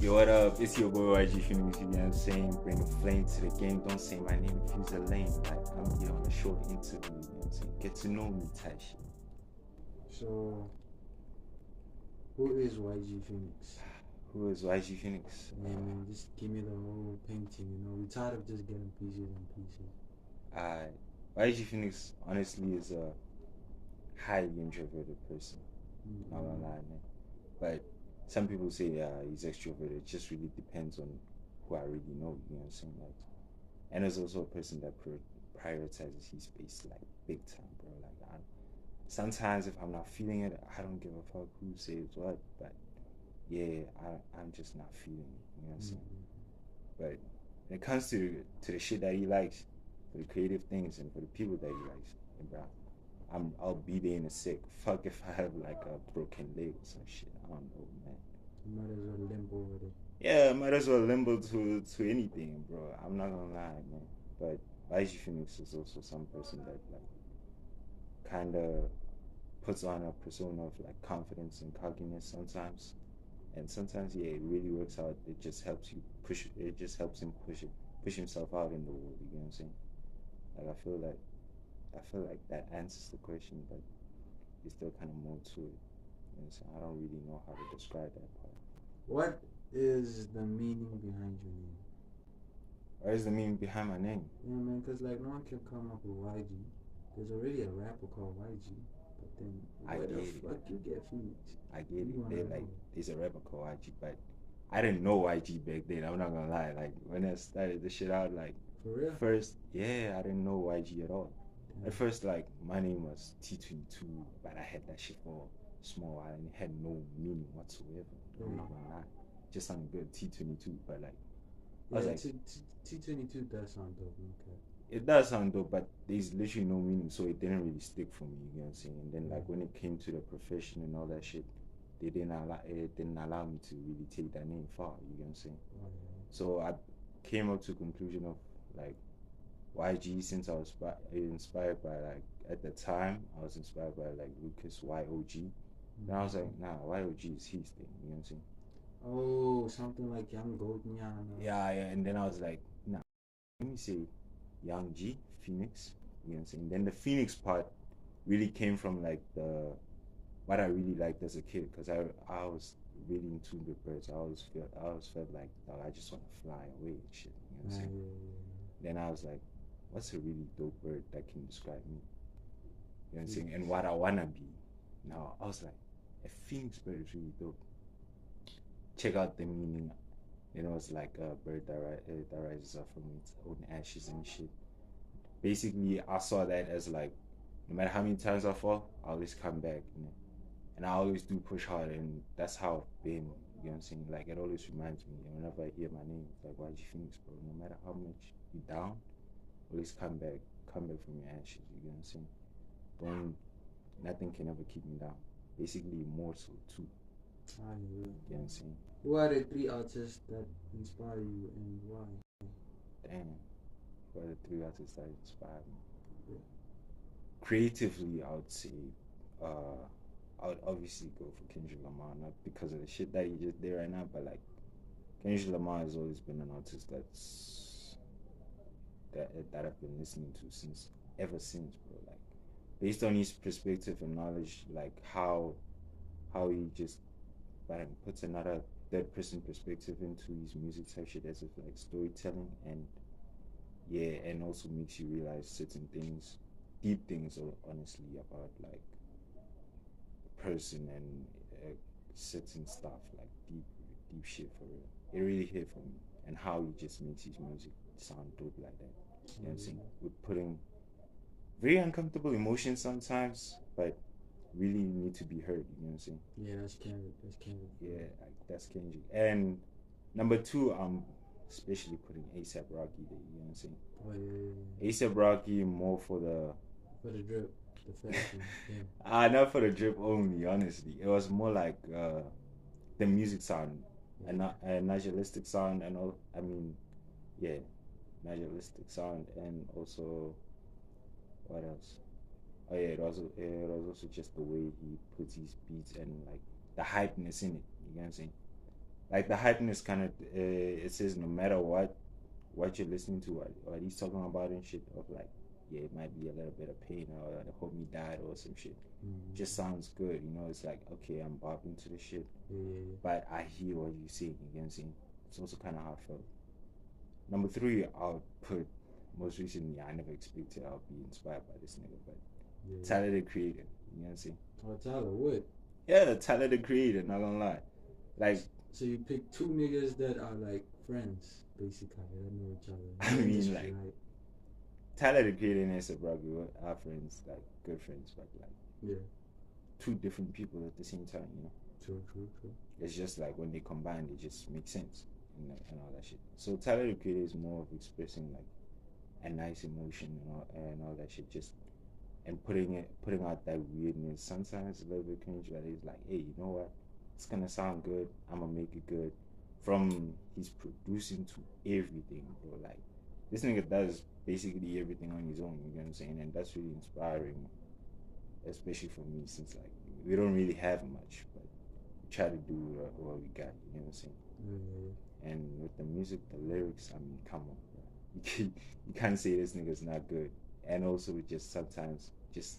Yo, what up? It's your boy Y.G Phoenix, you know what I'm saying? Bring a flame to the game. Don't say my name if you's a lame. Like, I'm here on a short interview, you know what I'm saying? Get to know me type shit. So, who is Y.G Phoenix? Who is Y.G Phoenix? Yeah, man, just give me the whole painting, you know? We're tired of just getting pieces and pieces. Y.G Phoenix, honestly, is a highly introverted person. Not gonna lie, man. But some people say he's extroverted. It just really depends on who I really know, you know what I'm saying? Like, and there's also a person that prioritizes his space, like, big time, bro. Like, sometimes if I'm not feeling it, I don't give a fuck who says what, but yeah, I'm just not feeling it, you know what I'm saying? But when it comes to the shit that he likes, for the creative things and for the people that he likes, and bro, I'll be there in a sec. Fuck if I have like a broken leg or some shit. I don't know, man. You might as well limp over there. Yeah, might as well limbo to anything, bro. I'm not gonna lie, man. But Y.G Phoenix is also some person that like kind of puts on a persona of like confidence and cockiness sometimes, and sometimes yeah, it really works out. It just helps you push. It just helps him push himself out in the world. You know what I'm saying? Like I feel like that answers the question, but there's still kind of more to it. You know what I'm saying? I don't really know how to describe that part. What is the meaning behind your name? What is the meaning behind my name? Yeah, man, because like no one can come up with Y.G. There's already a rapper called Y.G. But then, where the fuck you get Phoenix? I get it. They're like, there's a rapper called Y.G, but I didn't know Y.G back then. I'm not gonna lie. Like when I started the shit out, like For real? first, yeah, I didn't know Y.G at all. At first, like my name was T22, but I had that shit for a small while and it had no meaning whatsoever. I'm not gonna lie. Just sounded good, T22, but like I was like, T22 does sound dope, okay. it does sound dope, but there's literally no meaning, so it didn't really stick for me. You know what I'm saying? And then like when it came to the profession and all that shit, it didn't allow me to really take that name far. You know what I'm saying? So I came up to a conclusion of like Y.G, since I was inspired by like at the time I was inspired by like Lucas Y.O.G. And I was like, nah, Y.O.G is his thing. You know what I'm saying? Oh, something like Young Golden Yeah, and then I was like, nah, let me say Y.G Phoenix. You know what I'm saying? Then the Phoenix part really came from like what I really liked as a kid, because I was really in tune with birds. I always felt like, dog, I just want to fly away and shit. You know what I'm saying? Then I was like, what's a really dope bird that can describe me? You know what I'm saying? And what I wanna be. Now I was like, a phoenix bird is really dope. Check out the meaning. You know, it's like a bird that rises up from its own ashes and shit. Basically, I saw that as like, no matter how many times I fall, I always come back. You know? And I always do push hard, and that's how I've been. You know what I'm saying? Like it always reminds me. Whenever I hear my name, it's like Y.G Phoenix, bro. No matter how much you down, always come back from your ashes. You know what I'm saying? Don't Nothing can ever keep me down. Basically, immortal too. You know what I'm saying? Who are the 3 artists that inspire you and why? Damn, who are the 3 artists that inspire me? Yeah. Creatively, I would say, I would obviously go for Kendrick Lamar, not because of the shit that he just did right now, but like Kendrick Lamar has always been an artist that I've been listening to ever since, bro. Like based on his perspective and knowledge, like how he just puts another third person perspective into his music type shit, as if like storytelling, and yeah, and also makes you realize certain things, deep things, honestly, about like person and certain stuff, like deep shit for real. It really hit for me, and how he just makes his music sound dope like that. You know what I'm saying? With putting very uncomfortable emotions sometimes, but really need to be heard. You know what I'm saying? Yeah, that's Kendrick. Yeah, like that's Kendrick. And number 2, I'm especially putting ASAP Rocky there. You know what I'm saying? Oh yeah. ASAP Rocky more for the drip, the fashion. Yeah. Not for the drip only. Honestly, it was more like the music sound, a naturalistic sound, and all. I mean, yeah, naturalistic sound, and also what else? Oh yeah, it was also just the way he puts his beats and like the hypeness in it. You know what I'm saying? like the hypeness kind of it says no matter what you're listening to, what he's talking about and shit of like, yeah, it might be a little bit of pain or the homie died or some shit. Just sounds good, you know. It's like, okay, I'm bopping to the shit, but I hear what you're saying. You know what I'm saying? It's also kind of heartfelt. Number three, I'll put most recently. I never expected I'll be inspired by this nigga, but talented creator. You know what I'm saying? Oh, Tyler Wood. Yeah, talented creator. Not gonna lie, like. So you pick two niggas that are like friends, basically. That know each other. I mean, like, talented creator and Asa Broggy are friends, like good friends, but like two different people at the same time, you know. True. It's just like when they combine, it just makes sense, and all that shit. So talented creator is more of expressing like a nice emotion and all that shit, just and putting out that weirdness. Sometimes a little bit cringe, but it's like, hey, you know what? It's gonna sound good. I'm gonna make it good. From his producing to everything, bro. Like this nigga does basically everything on his own. You know what I'm saying? And that's really inspiring, especially for me, since like we don't really have much, but we try to do what we got. You know what I'm saying? And with the music, the lyrics, I mean, come on, bro. You can't say this nigga's not good. And also just sometimes just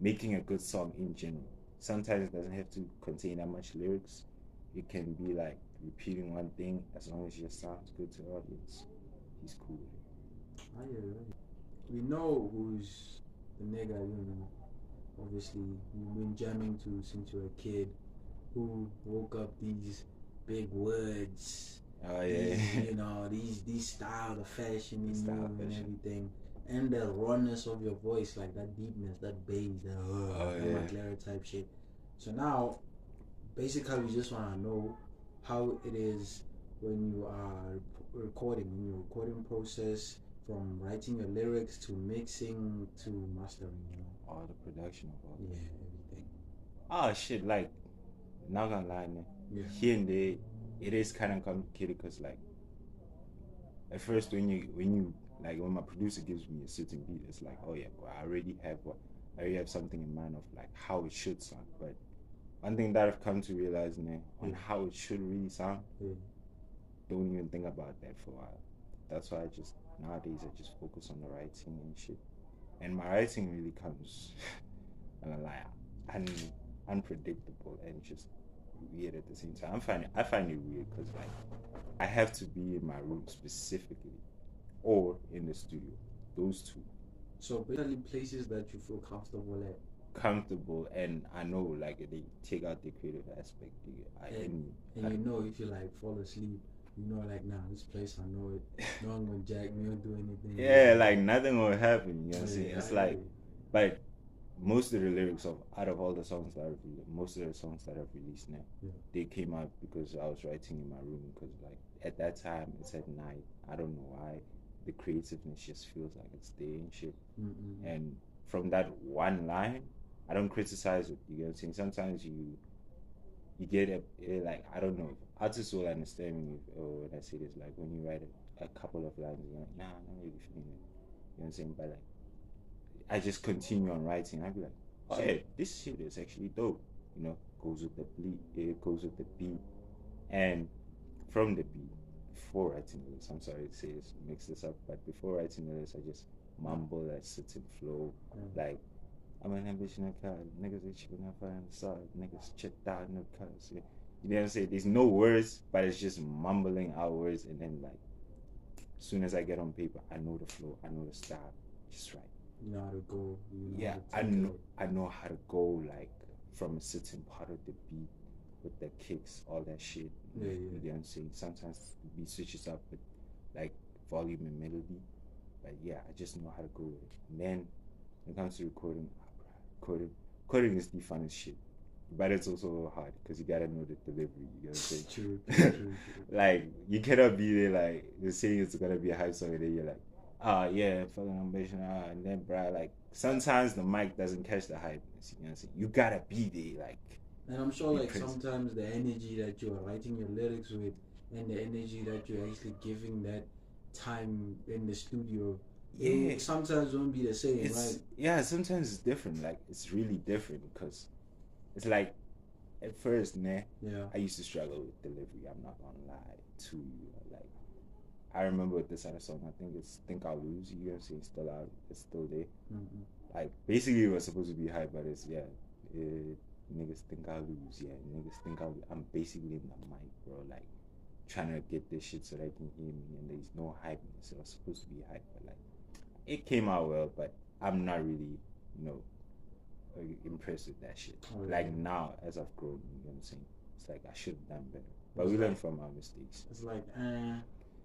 making a good song in general. Sometimes it doesn't have to contain that much lyrics. It can be like repeating one thing as long as it sounds good to the audience. He's cool with it. I hear you. We know who's the nigga, you know. Obviously, you've been jamming to since you were a kid, who woke up these big words. Oh yeah. You know, these style, the fashion in you and everything. And the rawness of your voice, like that deepness, that bass, that McLaren type shit. So now, basically, we just want to know how it is when you are recording, in your recording process, from writing your lyrics to mixing to mastering, you know. All the production of all that. Everything. Oh shit, like, not gonna lie, man. Here and there, it is kind of complicated because, like, at first when you like when my producer gives me a certain beat, it's like, oh yeah, well, I already have something in mind of like how it should sound. But one thing that I've come to realize now on how it should really sound, don't even think about that for a while. That's why nowadays I just focus on the writing and shit. And my writing really comes, I'm like, unpredictable and just weird at the same time. I find it weird because like I have to be in my room specifically or in the studio, those two. So basically places that you feel comfortable at. Comfortable, and I know like they take out the creative aspect. And you know if you like fall asleep, you know like nah, this place I know it. No one gonna jack me or do anything. Yeah, like nothing will happen. You know what I'm saying? It's like, but most of the lyrics out of all the songs that I've released now, they came out because I was writing in my room. Because like at that time it's at night. I don't know why. The creativeness just feels like it's there and shit. And from that one line, I don't criticize it. You know what I'm saying? Sometimes you get like, I don't know. Artists will understand me when I say this. Like when you write a couple of lines, you're like, nah, I'm not really feeling it. You know what I'm saying? But like, I just continue on writing. I'd be like, oh yeah, this shit is actually dope. You know, goes with the beat. It goes with the beat, and from the beat. Before writing the lyrics, I'm sorry to say this, mix this up, but before writing the lyrics, I just mumble that certain flow, like, I'm an ambition car, niggas ain't chipping up on the side, niggas checked out in the cars. You know what I'm saying? There's no words, but it's just mumbling out words, and then like, as soon as I get on paper, I know the flow, I know the style, just right. You know how to go. I know how to go like from a certain part of the beat. With the kicks, all that shit. You know what I'm saying? Sometimes the beat switches up with like volume and melody. But yeah, I just know how to go with it. And then when it comes to recording is the funnest shit. But it's also hard because you gotta know the delivery. You know what I'm saying? True. Like you cannot be there like you're saying it's gonna be a hype song and then you're like, yeah, fucking ambition, and then bruh, like sometimes the mic doesn't catch the hype. You know what I'm saying? You gotta be there, like. And I'm sure like sometimes the energy that you are writing your lyrics with and the energy that you're actually giving that time in the studio, sometimes won't be the same, right? Yeah, sometimes it's different. Like it's really different because it's like at first, man, Yeah. I used to struggle with delivery. I'm not gonna lie to you. Like, I remember this other song. I think it's "Think I'll Lose." You know what I'm saying? Still out. It's still there. Mm-hmm. Like, basically, it was supposed to be hype, but it's niggas think I'll lose. Yeah, niggas think I'll. I'm basically in the mic, bro. Like, trying to get this shit so they can hear me, and there's no hype. So it was supposed to be hype, but like, it came out well. But I'm not really, impressed with that shit. Oh, like yeah. now, as I've grown, you know what I'm saying? It's like I should have done better, but we learn from our mistakes. It's like,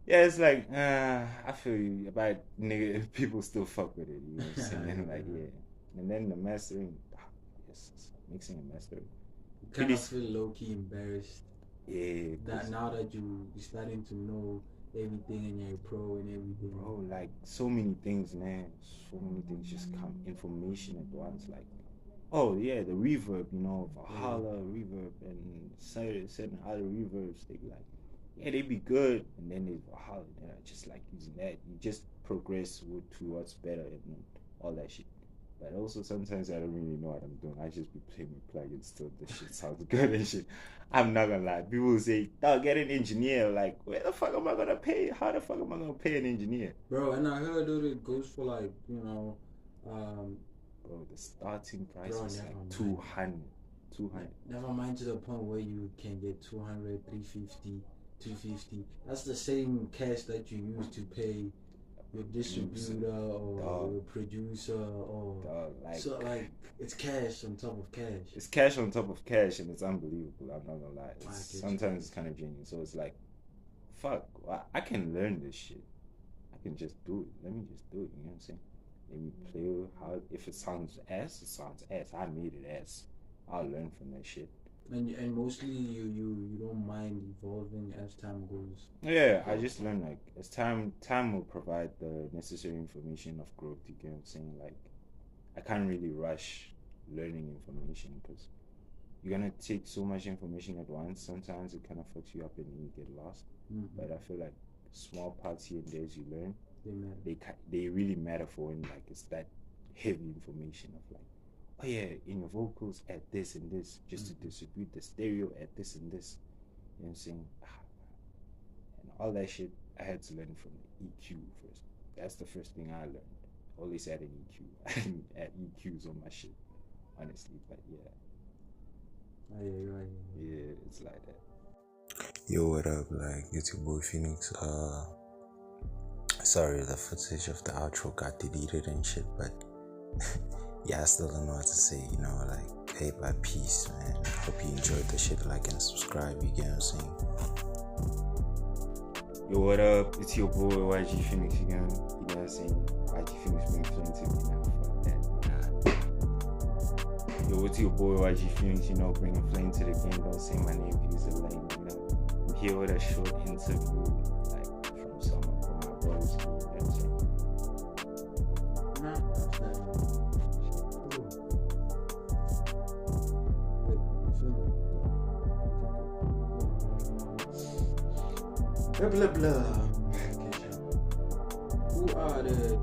yeah, it's like, I feel you, but nigga, people still fuck with it. You know what I'm saying? Like, yeah, and then the mastering, yes, mixing and mastering. You kind of feel low key embarrassed. Yeah. That now that you're starting to know everything and you're a pro and everything. Bro, like so many things, man. So many things just come information at once. Like, oh yeah, the reverb, Valhalla reverb and certain other reverbs. They be like, yeah, they be good, and then there's Valhalla. And I just like using that. You just progress towards better and all that shit. But also sometimes I don't really know what I'm doing. I just be playing with plugins till the shit sounds good and shit. I'm not gonna lie. People say, "Dog, get an engineer." Like, where the fuck am I gonna pay? How the fuck am I gonna pay an engineer? Bro, and I heard that it goes for like, Bro, the starting price bro, is like 200. Never mind to the point where you can get 200, 350, 250. That's the same cash that you use to pay your distributor or your producer so like it's cash on top of cash. It's cash on top of cash, and it's unbelievable. I'm not gonna lie. Sometimes it's kind of genuine. So it's like, fuck, I can learn this shit. I can just do it. Let me just do it. You know what I'm saying? Let me play how. If it sounds ass, it sounds ass. I made it ass. I'll learn from that shit. And mostly you don't mind evolving as time goes. Yeah, I just learn like as time will provide the necessary information of growth. You get what I'm saying? Like, I can't really rush learning information because you're gonna take so much information at once. Sometimes it kind of fucks you up and you get lost. Mm-hmm. But I feel like small parts here and there as you learn, they they really matter for when like it's that heavy information of like, oh yeah, in your vocals add this and this just to distribute the stereo, add this and this. You know what I'm saying? And all that shit I had to learn from the EQ first. That's the first thing I learned. Always add an EQ. I didn't add EQs on my shit, honestly. But yeah. Oh, yeah, right. Yeah, it's like that. Yo, what up? Like, it's your boy Phoenix. Sorry, the footage of the outro got deleted and shit, but yeah, I still don't know what to say, like, hey, bye, peace, man. Hope you enjoyed the shit, like and subscribe, you get what I'm saying? Yo, what up? It's your boy Y.G Phoenix again. You know what I'm saying? Y.G Phoenix bring flame to me now. Fuck that. Nah. Yo, it's your boy Y.G Phoenix, bringing flame to the game. Don't say my name, use the lane, I'm here with a short interview, like, from my bros, you know what I'm saying? Blah blah blah. Who are the